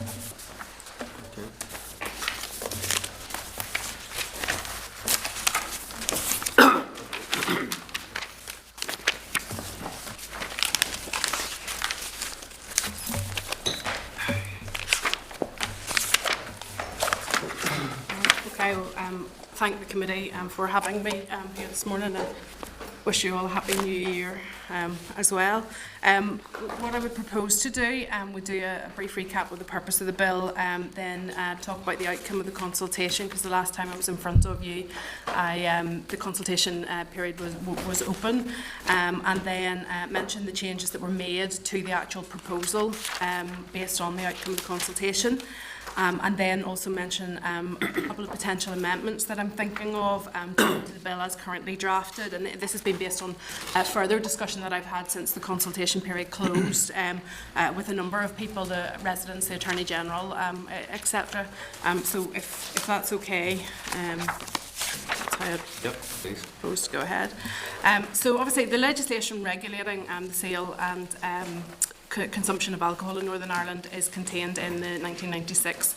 I will thank the committee for having me here this morning, and wish you all a happy new year as well. What I would propose to do, would do a brief recap of the purpose of the bill, then talk about the outcome of the consultation, because the last time I was in front of you, the consultation period was open, and then mention the changes that were made to the actual proposal based on the outcome of the consultation. And then also mention a couple of potential amendments that I'm thinking of to the bill as currently drafted. And this has been based on further discussion that I've had since the consultation period closed with a number of people, the residents, the Attorney General, etc. So if that's okay, that's how I'd propose to go ahead. So obviously the legislation regulating the sale and consumption of alcohol in Northern Ireland is contained in the 1996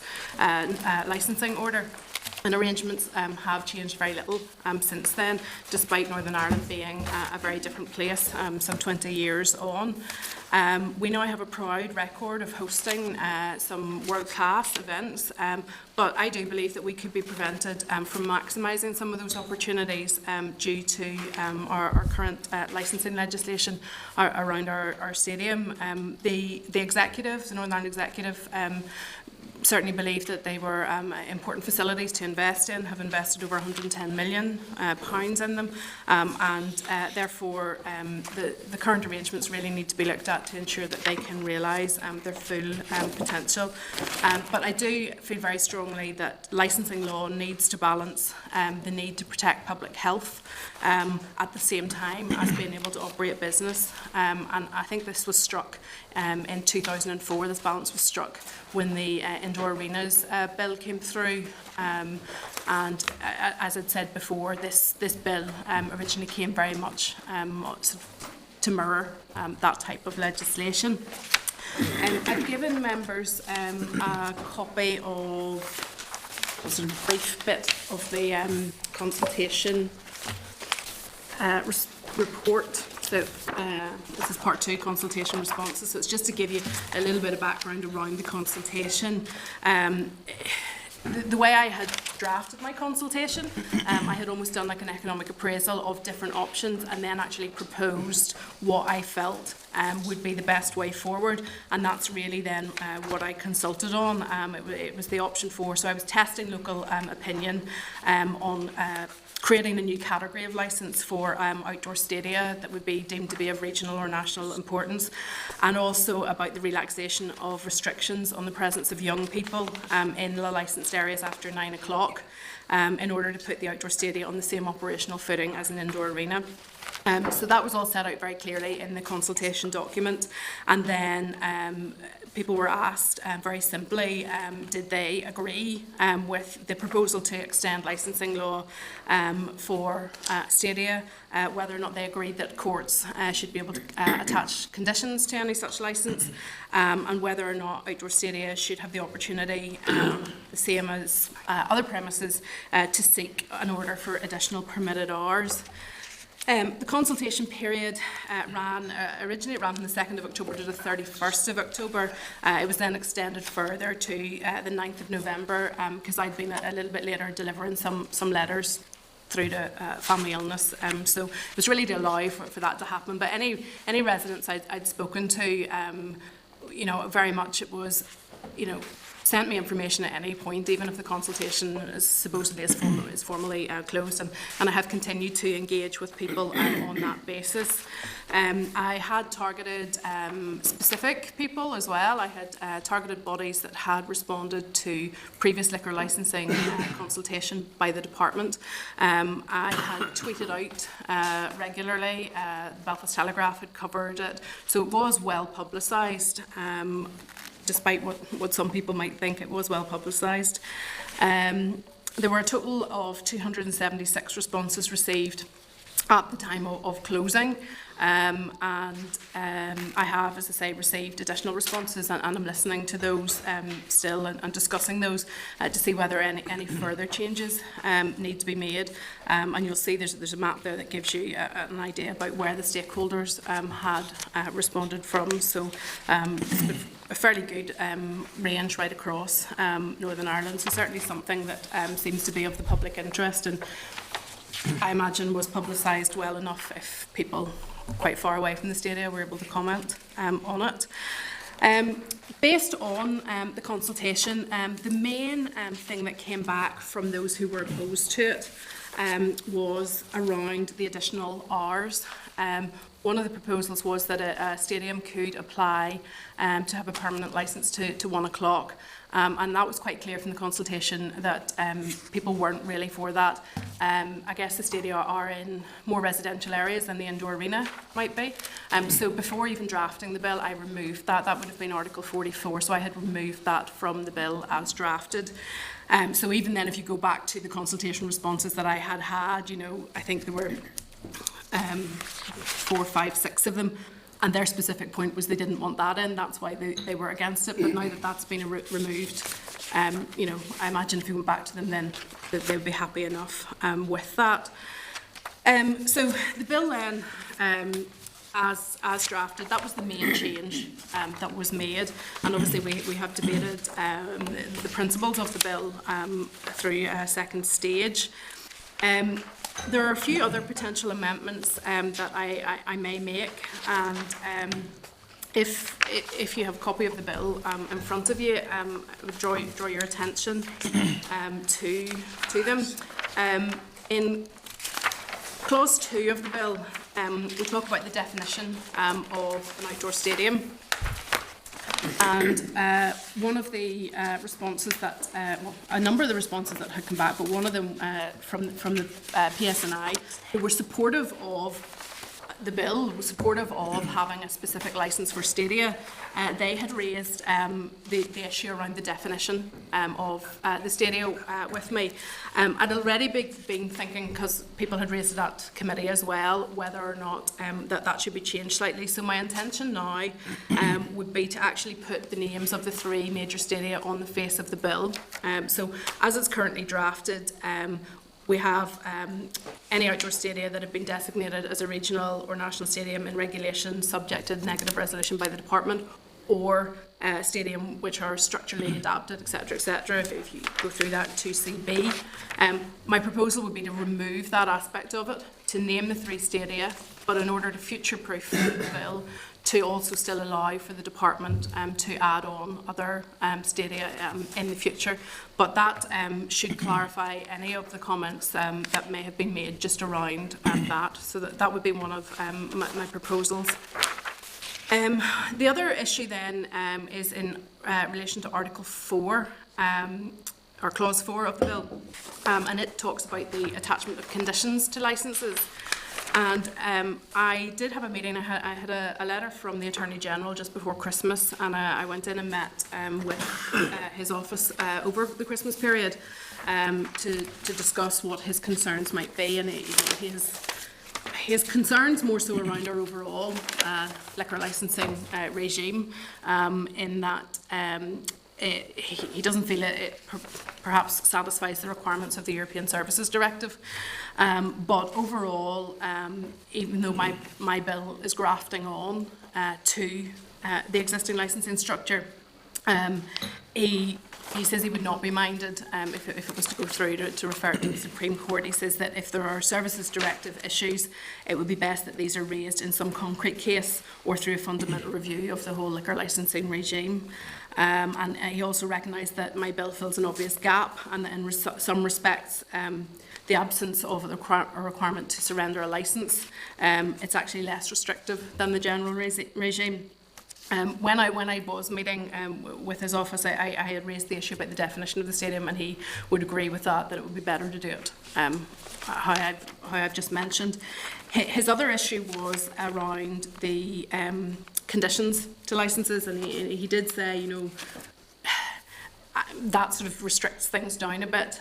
licensing order, and arrangements have changed very little since then, despite Northern Ireland being a very different place some 20 years on. We now have a proud record of hosting some world-class events, but I do believe that we could be prevented from maximising some of those opportunities due to our current licensing legislation around our stadium. The executive, the Northern Ireland executive, certainly believe that they were important facilities to invest in, have invested over £110 million in them, and therefore the current arrangements really need to be looked at to ensure that they can realise their full potential. But I do feel very strongly that licensing law needs to balance the need to protect public health at the same time as being able to operate business. And I think this was struck in 2004, this balance was struck when the indoor arenas bill came through. And as I'd said before, this bill originally came very much to mirror that type of legislation. I've given members a copy of a sort of brief bit of the consultation report. So this is part 2, consultation responses. So it's just to give you a little bit of background around the consultation. The way I had drafted my consultation, I had almost done like an economic appraisal of different options and then actually proposed what I felt would be the best way forward, and that's really then what I consulted on. It was the option 4, so I was testing local opinion on creating a new category of licence for outdoor stadia that would be deemed to be of regional or national importance, and also about the relaxation of restrictions on the presence of young people in the licensed areas after 9 o'clock in order to put the outdoor stadia on the same operational footing as an indoor arena. So that was all set out very clearly in the consultation document, and then people were asked very simply, did they agree with the proposal to extend licensing law for stadia, whether or not they agreed that courts should be able to attach conditions to any such licence, and whether or not outdoor stadia should have the opportunity, the same as other premises, to seek an order for additional permitted hours. The consultation period originally ran from the 2nd of October to the 31st of October. It was then extended further to the 9th of November because I'd been a little bit later delivering some letters through to family illness. So it was really to allow for that to happen. But any residents I'd spoken to, very much it was, sent me information at any point, even if the consultation is supposedly is formally closed, and I have continued to engage with people on that basis. I had targeted specific people as well. I had targeted bodies that had responded to previous liquor licensing consultation by the department. I had tweeted out regularly. The Belfast Telegraph had covered it, so it was well publicised. Despite what some people might think, it was well publicised. There were a total of 276 responses received at the time of closing. And I have, as I say, received additional responses, and I'm listening to those still and discussing those to see whether any further changes need to be made. And you'll see there's a map there that gives you an idea about where the stakeholders had responded from. So it's a fairly good range right across Northern Ireland. So certainly something that seems to be of the public interest, and I imagine was publicised well enough if people quite far away from the stadia were able to comment on it. Based on the consultation, the main thing that came back from those who were opposed to it was around the additional hours. One of the proposals was that a stadium could apply to have a permanent licence to 1 o'clock. And that was quite clear from the consultation that people weren't really for that. I guess the stadia are in more residential areas than the indoor arena might be. So before even drafting the bill, I removed that. That would have been Article 44, so I had removed that from the bill as drafted. So even then, if you go back to the consultation responses that I had, you know, I think there were 4, 5, 6 of them. And their specific point was they didn't want that in. That's why they were against it. But now that that's been removed, you know, I imagine if you went back to them then that they would be happy enough with that. So the bill then, as drafted, that was the main change that was made. And obviously we have debated the principles of the bill through a second stage. There are a few other potential amendments that I may make, and if you have a copy of the bill in front of you, I would draw your attention to them. In clause 2 of the bill, we talk about the definition of an outdoor stadium. And one of the responses that, well, a number of the responses that had come back, but one of them from the PSNI, who were supportive of the bill, was supportive of having a specific licence for stadia. They had raised the issue around the definition of the stadia with me. I'd already been thinking, because people had raised it at committee as well, whether or not that should be changed slightly. So my intention now would be to actually put the names of the 3 major stadia on the face of the bill. So as it's currently drafted, we have any outdoor stadia that have been designated as a regional or national stadium in regulation subject to negative resolution by the department, or stadium which are structurally adapted, etc., if you go through that 2CB. My proposal would be to remove that aspect of it, to name the 3 stadia, but in order to future-proof the bill, to also still allow for the department to add on other stadia in the future. But that should clarify any of the comments that may have been made just around that. So that would be one of my proposals. The other issue then is in relation to Article 4, or Clause 4 of the bill, and it talks about the attachment of conditions to licences. And I did have a meeting. I had a letter from the Attorney General just before Christmas, and I went in and met with his office over the Christmas period to discuss what his concerns might be. And his concerns more so around our overall liquor licensing regime, in that he doesn't feel it perhaps satisfies the requirements of the European Services Directive. But overall, even though my bill is grafting on to the existing licensing structure, he says he would not be minded if it was to go through to refer it to the Supreme Court. He says that if there are Services Directive issues, it would be best that these are raised in some concrete case or through a fundamental review of the whole liquor licensing regime. And he also recognised that my bill fills an obvious gap, and that in some respects the absence of a requirement to surrender a licence, it's actually less restrictive than the general regime. When I was meeting with his office, I had raised the issue about the definition of the stadium, and he would agree with that it would be better to do it how I've just mentioned. His other issue was around the conditions to licences, and he did say, you know, that sort of restricts things down a bit.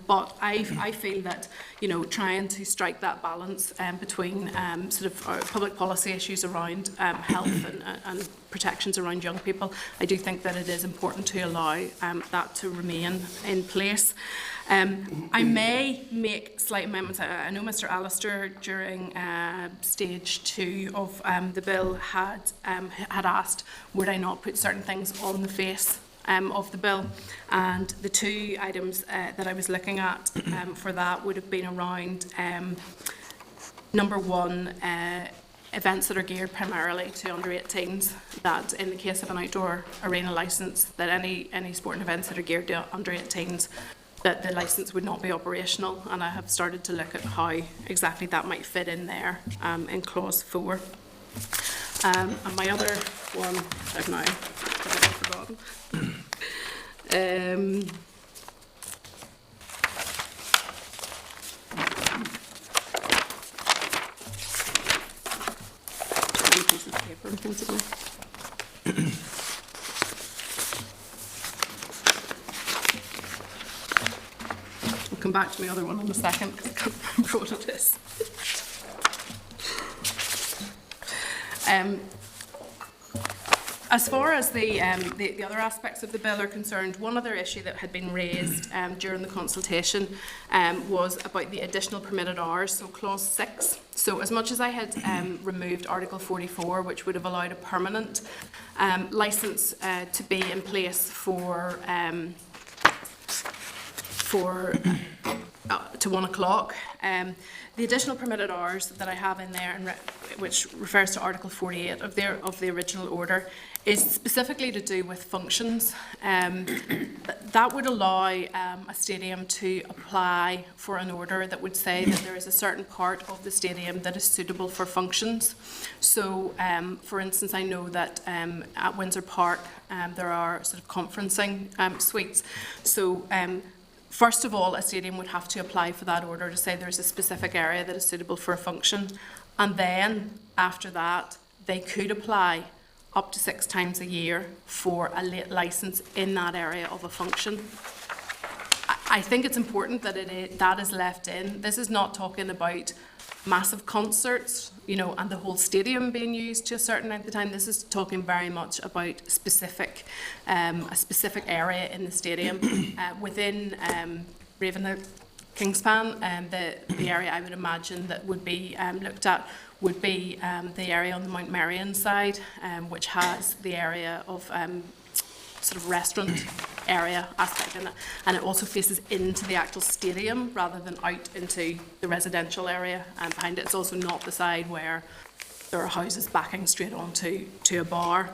But I feel that, you know, trying to strike that balance between sort of public policy issues around health and protections around young people, I do think that it is important to allow that to remain in place. I may make slight amendments. I know Mr Allister during stage 2 of the bill had asked, would I not put certain things on the face of the bill, and the 2 items that I was looking at for that would have been around number 1, events that are geared primarily to under 18s, that in the case of an outdoor arena licence, that any sporting events that are geared to under 18s, that the licence would not be operational, and I have started to look at how exactly that might fit in there in clause 4. And my other one, I've now forgotten. Piece of paper, possibly. I'll come back to my other one in a second because I can't remember what it is. As far as the other aspects of the bill are concerned, one other issue that had been raised during the consultation was about the additional permitted hours, so clause 6. So as much as I had removed Article 44, which would have allowed a permanent licence to be in place for to 1 o'clock. The additional permitted hours that I have in there, which refers to Article 48 of the original order, is specifically to do with functions. That would allow a stadium to apply for an order that would say that there is a certain part of the stadium that is suitable for functions. So, for instance, I know that at Windsor Park there are sort of conferencing suites. So. First of all, a stadium would have to apply for that order to say there's a specific area that is suitable for a function. And then, after that, they could apply up to 6 times a year for a licence in that area of a function. I think it's important that that is left in. This is not talking about massive concerts, you know, and the whole stadium being used to a certain length of time. This is talking very much about a specific area in the stadium. Within Ravenhill, Kingspan, the area I would imagine that would be looked at would be the area on the Mount Merion side, which has the area of sort of restaurant area aspect in it, and it also faces into the actual stadium rather than out into the residential area behind it. It's also not the side where there are houses backing straight onto a bar.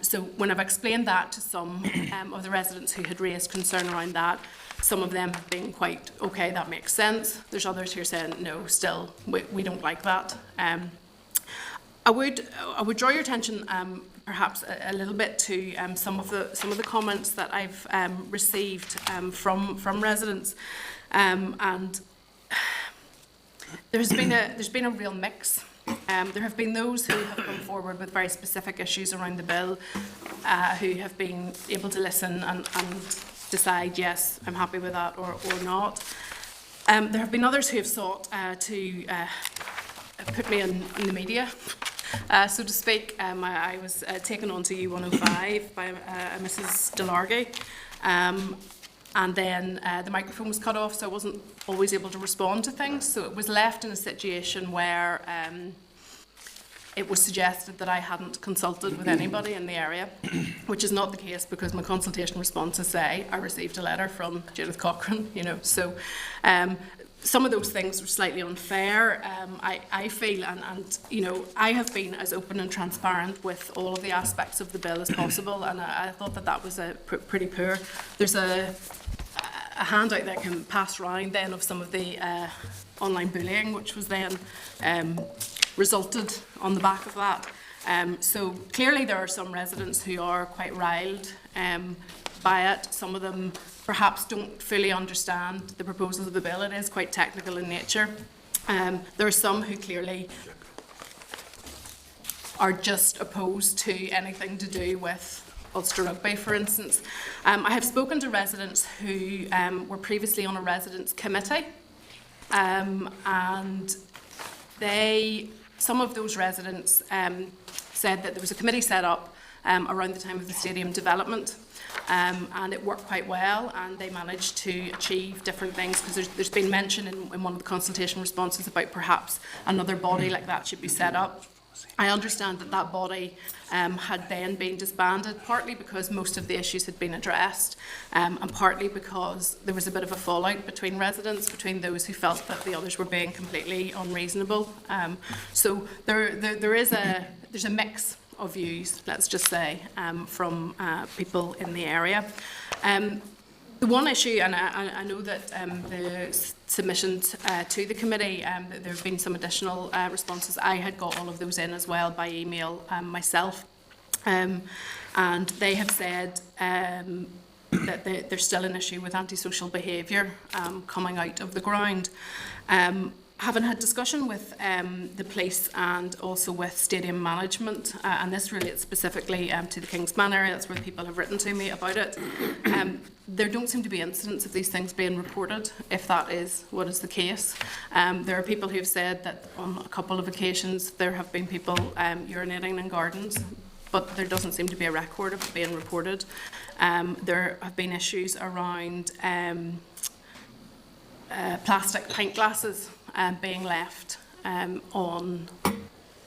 So when I've explained that to some of the residents who had raised concern around that, some of them have been quite, okay, that makes sense. There's others who are saying, no, still, we don't like that. I would draw your attention perhaps a little bit to some of the comments that I've received from residents, and there's been a real mix. There have been those who have come forward with very specific issues around the bill, who have been able to listen and decide, yes, I'm happy with that or not. There have been others who have sought to put me in the media, so to speak. I was taken on to U105 by Mrs Delargy, and then the microphone was cut off, so I wasn't always able to respond to things. So it was left in a situation where it was suggested that I hadn't consulted with anybody in the area, which is not the case, because my consultation responses say I received a letter from Judith Cochrane, you know. So some of those things were slightly unfair, I feel, and you know, I have been as open and transparent with all of the aspects of the bill as possible, and I thought that was pretty poor. There's a handout that can pass around then of some of the online bullying, which was then resulted on the back of that. So clearly there are some residents who are quite riled by it. Some of them perhaps don't fully understand the proposals of the bill. It is quite technical in nature. There are some who clearly are just opposed to anything to do with Ulster Rugby, for instance. I have spoken to residents who were previously on a residents' committee, and some of those residents said that there was a committee set up around the time of the stadium development, and it worked quite well, and they managed to achieve different things, because there's been mention in one of the consultation responses about perhaps another body like that should be set up. I understand that that body had then been disbanded, partly because most of the issues had been addressed, and partly because there was a bit of a fallout between residents, between those who felt that the others were being completely unreasonable. So there's a mix of views, let's just say, from people in the area. The one issue, and I know that the submissions to the committee, there have been some additional responses. I had got all of those in as well by email myself, and they have said that there's still an issue with antisocial behaviour coming out of the ground. Having had discussion with the police and also with stadium management, and this relates specifically to the Kingspan area, that's where people have written to me about it, there don't seem to be incidents of these things being reported, if that is what is the case. There are people who have said that on a couple of occasions there have been people urinating in gardens, but there doesn't seem to be a record of it being reported. There have been issues around plastic pint glasses being left on,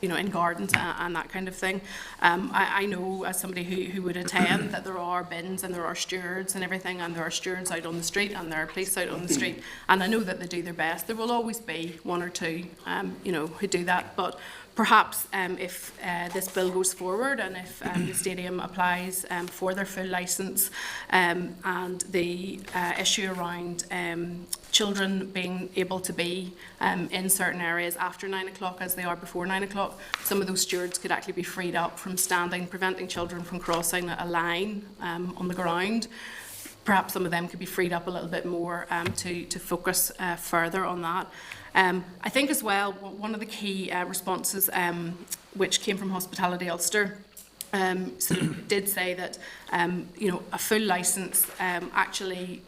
in gardens and that kind of thing. I know, as somebody who would attend, that there are bins and there are stewards and everything, and there are stewards out on the street and there are police out on the street, and I know that they do their best. There will always be one or two, who do that, but perhaps if this bill goes forward and if the stadium applies for their full licence, and the issue around children being able to be in certain areas after 9 o'clock as they are before 9 o'clock, some of those stewards could actually be freed up from standing, preventing children from crossing a line on the ground. Perhaps some of them could be freed up a little bit more to focus further on that. I think as well, one of the key responses which came from Hospitality Ulster did say that a full licence actually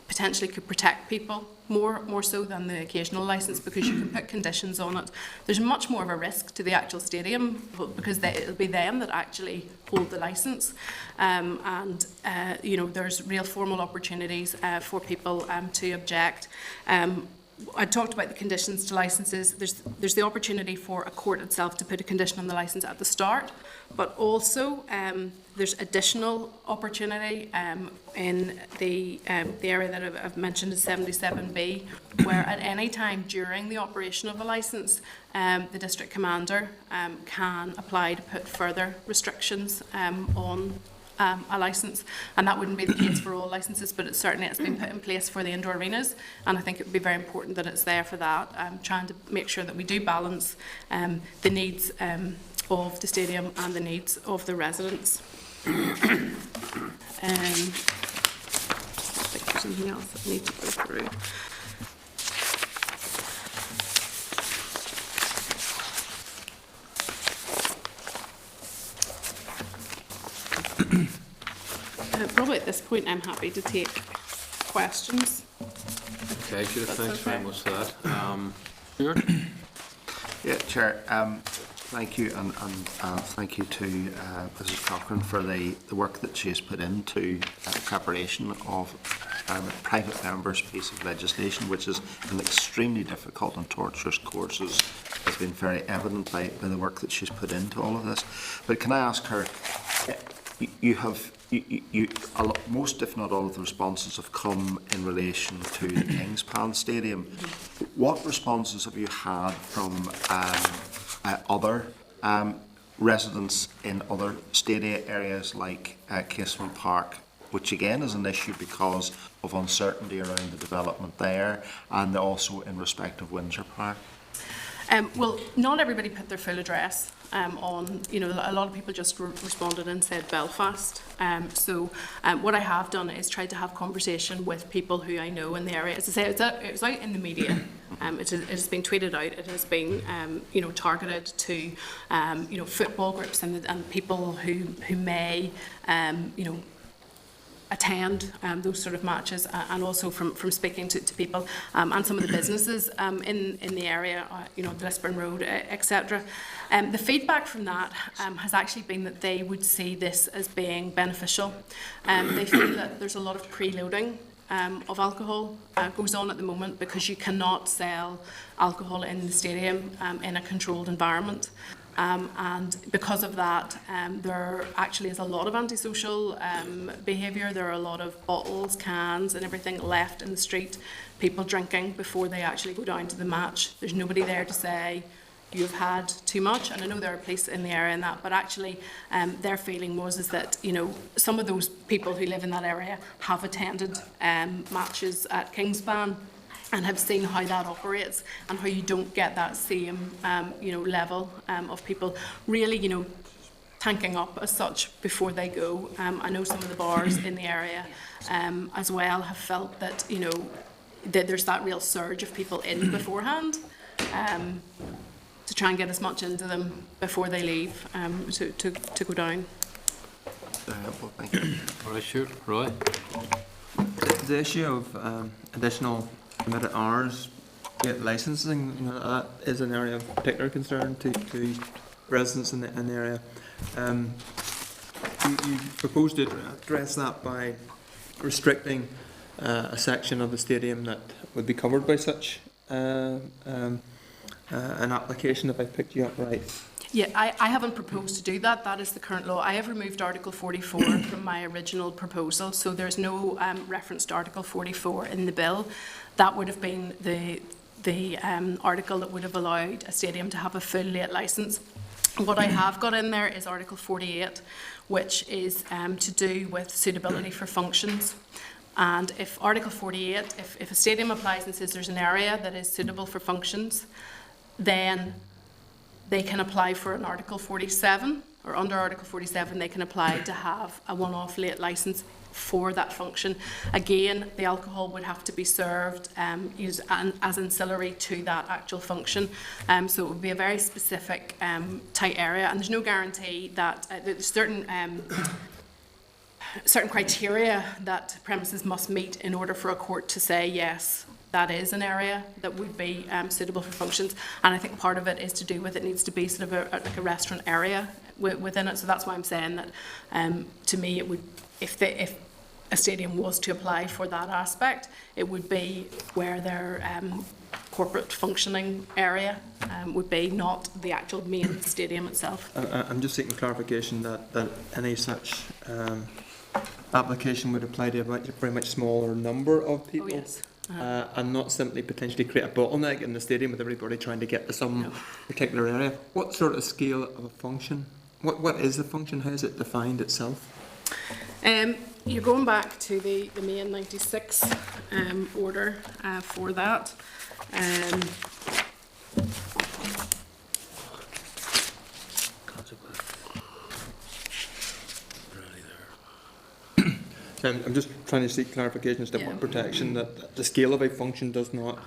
potentially could protect people more so than the occasional licence, because you can put conditions on it. There's much more of a risk to the actual stadium because it'll be them that actually hold the licence, and there's real formal opportunities for people to object. I talked about the conditions to licences. There's the opportunity for a court itself to put a condition on the licence at the start, but also there's additional opportunity in the area that I've mentioned is 77B, where at any time during the operation of a licence, the district commander can apply to put further restrictions on a licence, and that wouldn't be the case for all licences, but it's been put in place for the indoor arenas, and I think it would be very important that it's there for that, trying to make sure that we do balance the needs of the stadium and the needs of the residents. I think there's anything else that I need to go through. Probably at this point I'm happy to take questions. Okay, Judith, thanks very much for that. Stuart? Yeah, Chair, thank you, and thank you to Mrs Cochrane for the work that she has put into preparation of a private member's piece of legislation, which is an extremely difficult and torturous course, as has been very evident by the work that she's put into all of this. But can I ask her, most, if not all, of the responses have come in relation to the Kingspan Stadium. What responses have you had from other residents in other stadia areas like Casement Park, which again is an issue because of uncertainty around the development there, and also in respect of Windsor Park? Well, not everybody put their full address on, you know, a lot of people just responded and said Belfast. So what I have done is tried to have conversation with people who I know in the area. As I say, it was out in the media. It has been tweeted out. It has been, you know, targeted to, you know, football groups and people who may, you know, attend those sort of matches, and also from speaking to people and some of the businesses in the area, you know, the Lisburn Road, etc. The feedback from that has actually been that they would see this as being beneficial. They feel that there's a lot of preloading of alcohol goes on at the moment, because you cannot sell alcohol in the stadium in a controlled environment. And because of that, there actually is a lot of antisocial behaviour. There are a lot of bottles, cans and everything left in the street, people drinking before they actually go down to the match. There's nobody there to say, you've had too much. And I know there are police in the area and that, but actually their feeling is that, you know, some of those people who live in that area have attended matches at Kingspan and have seen how that operates, and how you don't get that same, you know, level of people really, you know, tanking up as such before they go. I know some of the bars in the area as well have felt that, you know, that there's that real surge of people in beforehand to try and get as much into them before they leave to go down. Well, thank you. All right, sure. Roy? The issue of additional permitted hours get licensing, you know, that is an area of particular concern to residents in the area. You propose to address that by restricting a section of the stadium that would be covered by such an application, if I picked you up right. Yeah, I haven't proposed to do that. That is the current law. I have removed Article 44 from my original proposal, so there's no reference to Article 44 in the bill. That would have been the article that would have allowed a stadium to have a full late licence. What I have got in there is Article 48, which is to do with suitability for functions. And if Article 48, if a stadium applies and says there's an area that is suitable for functions, then they can apply for an Article 47, or under Article 47 they can apply to have a one-off late licence for that function. Again, the alcohol would have to be served as ancillary to that actual function. So it would be a very specific tight area, and there's no guarantee that there's certain criteria that premises must meet in order for a court to say yes, that is an area that would be suitable for functions. And I think part of it is to do with it needs to be sort of like a restaurant area within it. So that's why I'm saying that to me it would, if a stadium was to apply for that aspect, it would be where their corporate functioning area would be, not the actual main stadium itself. I'm just seeking clarification that any such application would apply to a very much smaller number of people. Oh, yes. And not simply potentially create a bottleneck in the stadium with everybody trying to get to some particular area. What sort of scale of a function? What is the function? How is it defined itself? You're going back to the May 96 order for that. I'm just trying to seek clarification as to what protection that the scale of a function does not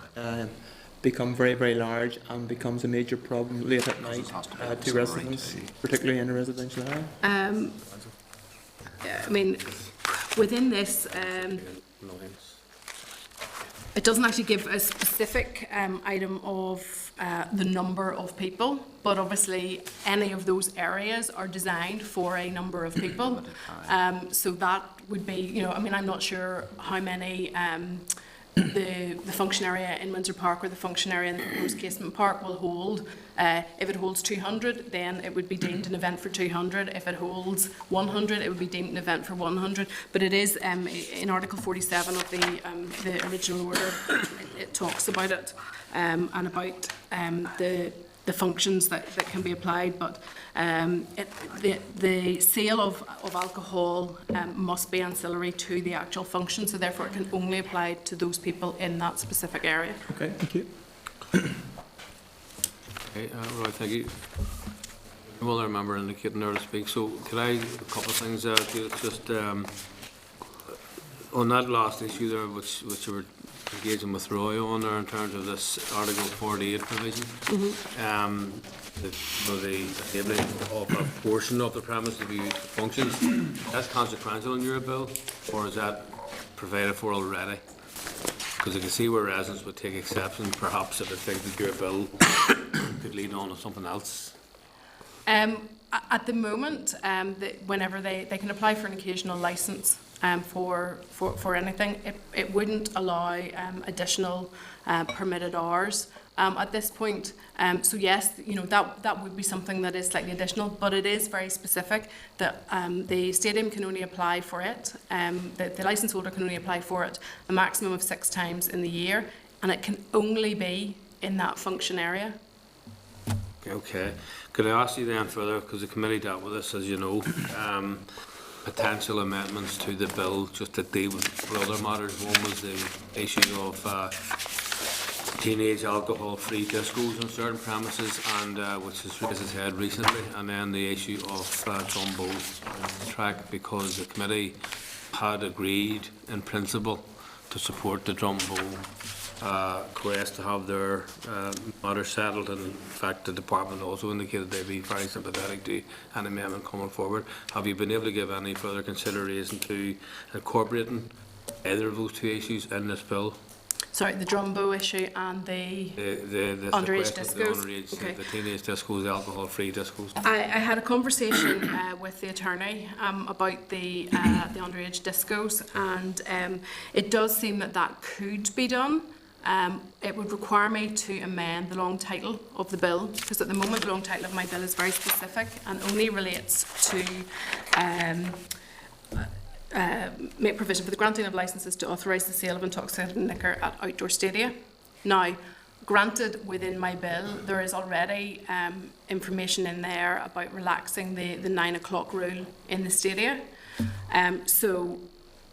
become very, very large and becomes a major problem late at night to residents, particularly in a residential area. I mean, within this, it doesn't actually give a specific item of the number of people, but obviously any of those areas are designed for a number of people. So that would be, you know, I mean, I'm not sure how many the function area in Windsor Park or the function area in the proposed Casement Park will hold. If it holds 200, then it would be deemed an event for 200. If it holds 100, it would be deemed an event for 100. But it is in Article 47 of the original order. It talks about it and about the functions that can be applied. But the sale of alcohol must be ancillary to the actual function, so therefore it can only apply to those people in that specific area. Okay, thank you. Okay, right, thank you. Well, I remember indicating there to speak. So could I, a couple of things, Judith, just on that last issue there, which you were engaging with Roy on there in terms of this Article 48 provision, the enabling of a portion of the premise to be used for functions, that's consequential in your bill, or is that provided for already? Because I can see where residents would take exception, perhaps if they think that your bill could lead on to something else. At the moment, whenever they can apply for an occasional licence for anything, it wouldn't allow additional permitted hours at this point. So yes, that would be something that is slightly additional, but it is very specific that the stadium can only apply for it, the licence holder can only apply for it a maximum of 6 times in the year, and it can only be in that function area. Okay. Could I ask you then further, because the committee dealt with this, as you know, potential amendments to the bill just to deal with other matters. One was the issue of teenage alcohol-free discos on certain premises, and which has raised its head recently, and then the issue of Jumbo track, because the committee had agreed in principle to support the Jumbo quest to have their matter settled, and in fact the department also indicated they'd be very sympathetic to an amendment coming forward. Have you been able to give any further consideration to incorporating either of those two issues in this bill? Sorry, the Jumbo issue and the underage discos? Okay. The teenage discos, the alcohol-free discos. I had a conversation with the attorney about the underage discos, and it does seem that could be done. It would require me to amend the long title of the bill, because at the moment the long title of my bill is very specific and only relates to make provision for the granting of licences to authorise the sale of intoxicating liquor at outdoor stadia. Now, granted, within my bill there is already information in there about relaxing the 9 o'clock rule in the stadia. So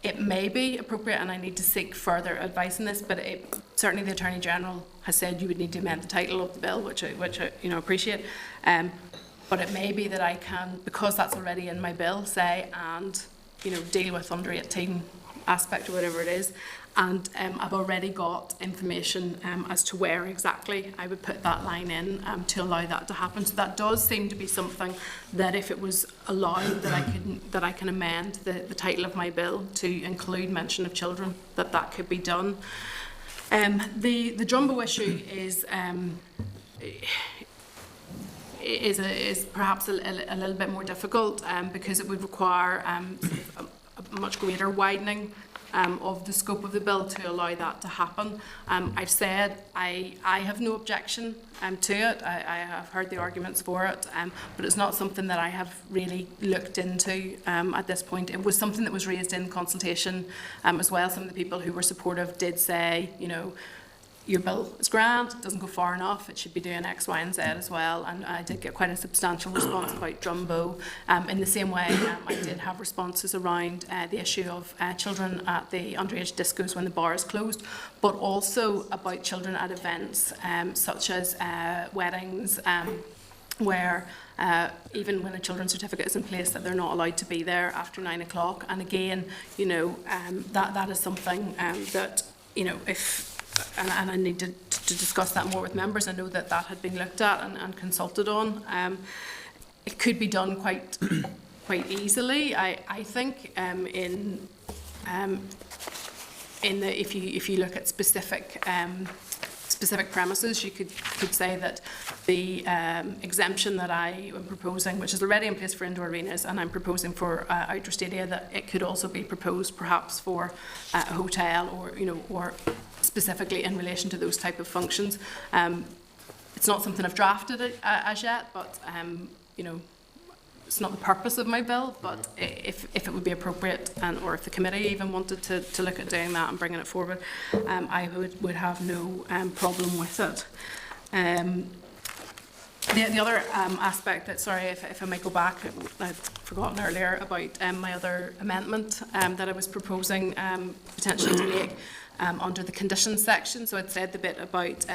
it may be appropriate, and I need to seek further advice on this, but certainly the Attorney General has said you would need to amend the title of the bill, which I appreciate. But it may be that I can, because that's already in my bill, say, and deal with under 18 aspect or whatever it is, and I've already got information as to where exactly I would put that line in to allow that to happen. So that does seem to be something that, if it was allowed, that I can amend the title of my bill to include mention of children, that could be done. The Jumbo issue is perhaps a little bit more difficult because it would require a much greater widening of the scope of the bill to allow that to happen. I've said I have no objection to it. I have heard the arguments for it, but it's not something that I have really looked into at this point. It was something that was raised in consultation as well. Some of the people who were supportive did say, your bill is grand, it doesn't go far enough, it should be doing X, Y and Z as well, and I did get quite a substantial response about Jumbo. In the same way, I did have responses around the issue of children at the underage discos when the bar is closed, but also about children at events such as weddings, where even when a children's certificate is in place, that they're not allowed to be there after 9 o'clock. And again, that is something that, and I need to discuss that more with members. I know that had been looked at and consulted on. It could be done quite easily, I think. If you look at specific premises, you could say that the exemption that I am proposing, which is already in place for indoor arenas, and I'm proposing for outdoor stadia, that it could also be proposed perhaps for a hotel, or specifically in relation to those type of functions. It's not something I've drafted as yet, but it's not the purpose of my bill, but if it would be appropriate, or if the committee even wanted to look at doing that and bringing it forward, I would have no problem with it. The other aspect that, sorry, if I might go back, forgotten earlier about my other amendment that I was proposing potentially to make under the conditions section. So I'd said the bit about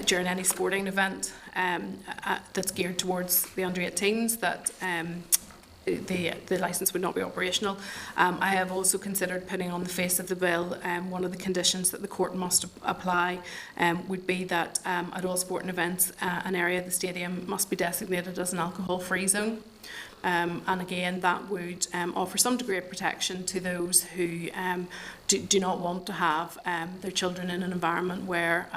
during any sporting event that's geared towards the under 18s that the licence would not be operational. I have also considered putting on the face of the bill one of the conditions that the court must apply would be that at all sporting events an area of the stadium must be designated as an alcohol-free zone. And again, that would offer some degree of protection to those who do not want to have their children in an environment where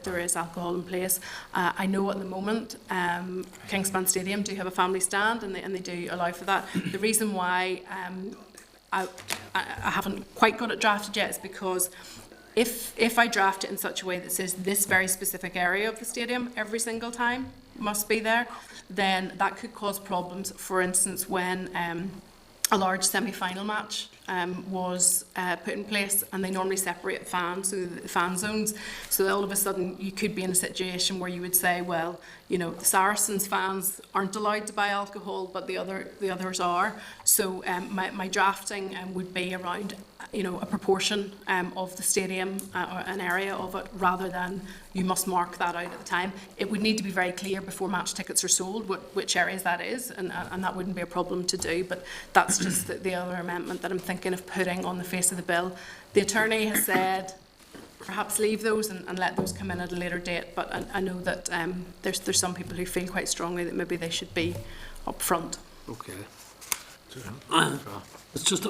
there is alcohol in place. I know at the moment Kingspan Stadium do have a family stand, and they do allow for that. The reason why I haven't quite got it drafted yet is because if I draft it in such a way that says this very specific area of the stadium every single time must be there, then that could cause problems. For instance, when a large semi-final match was put in place, and they normally separate fans, so the fan zones, so all of a sudden you could be in a situation where you would say, well, you know, the Saracens fans aren't allowed to buy alcohol, but the others are. So my drafting would be around, you know, a proportion of the stadium or an area of it, rather than you must mark that out at the time. It would need to be very clear before match tickets are sold which areas that is, and that wouldn't be a problem to do, but that's just the other amendment that I'm thinking of putting on the face of the bill. The attorney has said perhaps leave those and let those come in at a later date, but I know that there's some people who feel quite strongly that maybe they should be up front. Okay. It's just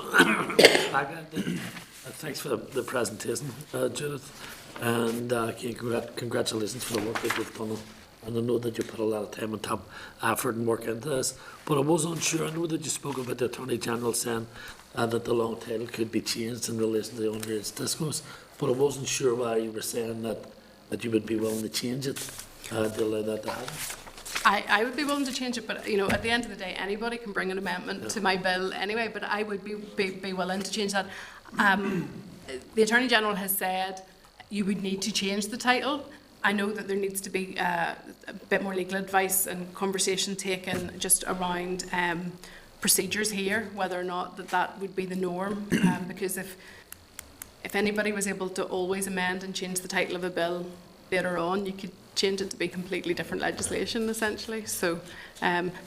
thanks for the presentation, Judith, and congratulations for the work that you've done. And I know that you put a lot of time and effort and work into this, but I was unsure. I know that you spoke about the Attorney General saying that the long title could be changed in relation to the underage discos, but I wasn't sure why you were saying that you would be willing to change it to allow that to happen. I would be willing to change it, but you know, at the end of the day, anybody can bring an amendment to my bill anyway. But I would be willing to change that. The Attorney General has said you would need to change the title. I know that there needs to be a bit more legal advice and conversation taken just around procedures here, whether or not that would be the norm. Because if anybody was able to always amend and change the title of a bill later on, you could change it to be completely different legislation, essentially. So,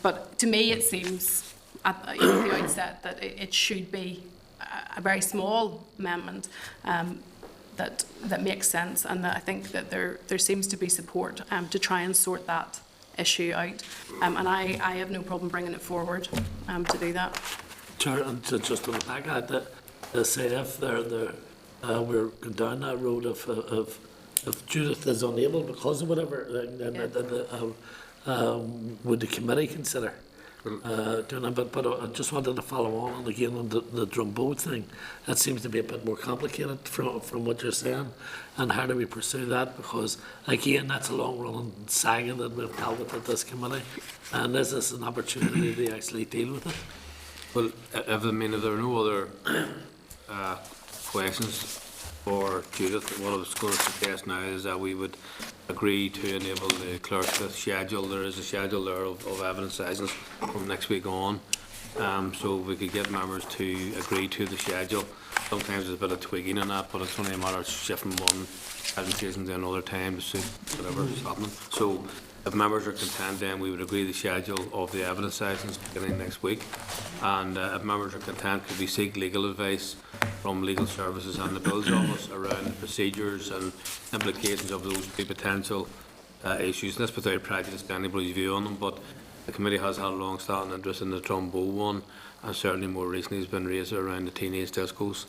but to me, it seems at the outset that it should be a very small amendment that makes sense, and that I think that there seems to be support to try and sort that issue out. And I have no problem bringing it forward to do that. Chair, and just on the back of the say if we're going down that road of Judith is unable because of whatever, would the committee consider doing that? But I just wanted to follow on again on the Drumbo thing. That seems to be a bit more complicated from what you're saying. And how do we pursue that? Because again, that's a long-running saga that we've dealt with at this committee. And this is an opportunity to actually deal with it. Well, if there are no other questions for Judith, what I was going to suggest now is that we would agree to enable the clerk to schedule. There is a schedule there of evidence sessions from next week on, so we could get members to agree to the schedule. Sometimes there's a bit of tweaking in that, but it's only a matter of shifting one presentation to another time to suit whatever is happening. So if members are content, then we would agree the schedule of the evidence sessions beginning next week. And if members are content, could we seek legal advice from legal services and the Bills Office around the procedures and implications of those potential issues. And that's without prejudice to anybody's view on them, but the committee has had a long-standing interest in the Trumbo one, and certainly more recently has been raised around the teenage discos.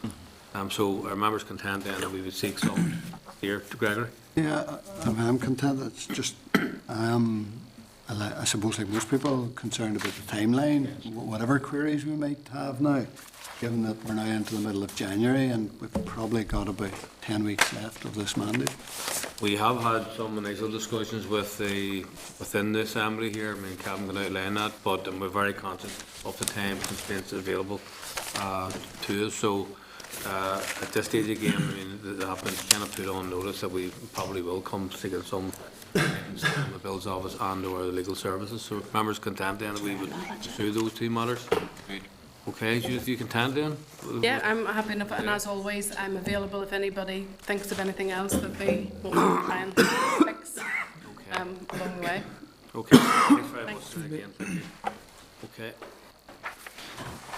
So are members content then that we would seek some here to Gregory? Yeah, I'm content. It's just, I suppose like most people, concerned about the timeline, whatever queries we might have now, given that we're now into the middle of January and we've probably got about 10 weeks left of this mandate. We have had some initial discussions within the Assembly here. I mean, Kevin can outline that, but we're very conscious of the time constraints available to us. So At this stage again, I mean, they have been kind of put on notice that we probably will come seeking some guidance from the Bill's office and or the legal services. So members content then that we would pursue those two matters? Okay, Judith, you content then? Yeah, I'm happy enough, and as always, I'm available if anybody thinks of anything else that they want me to try and fix along the way. Okay, thanks very much again, thank you. Okay.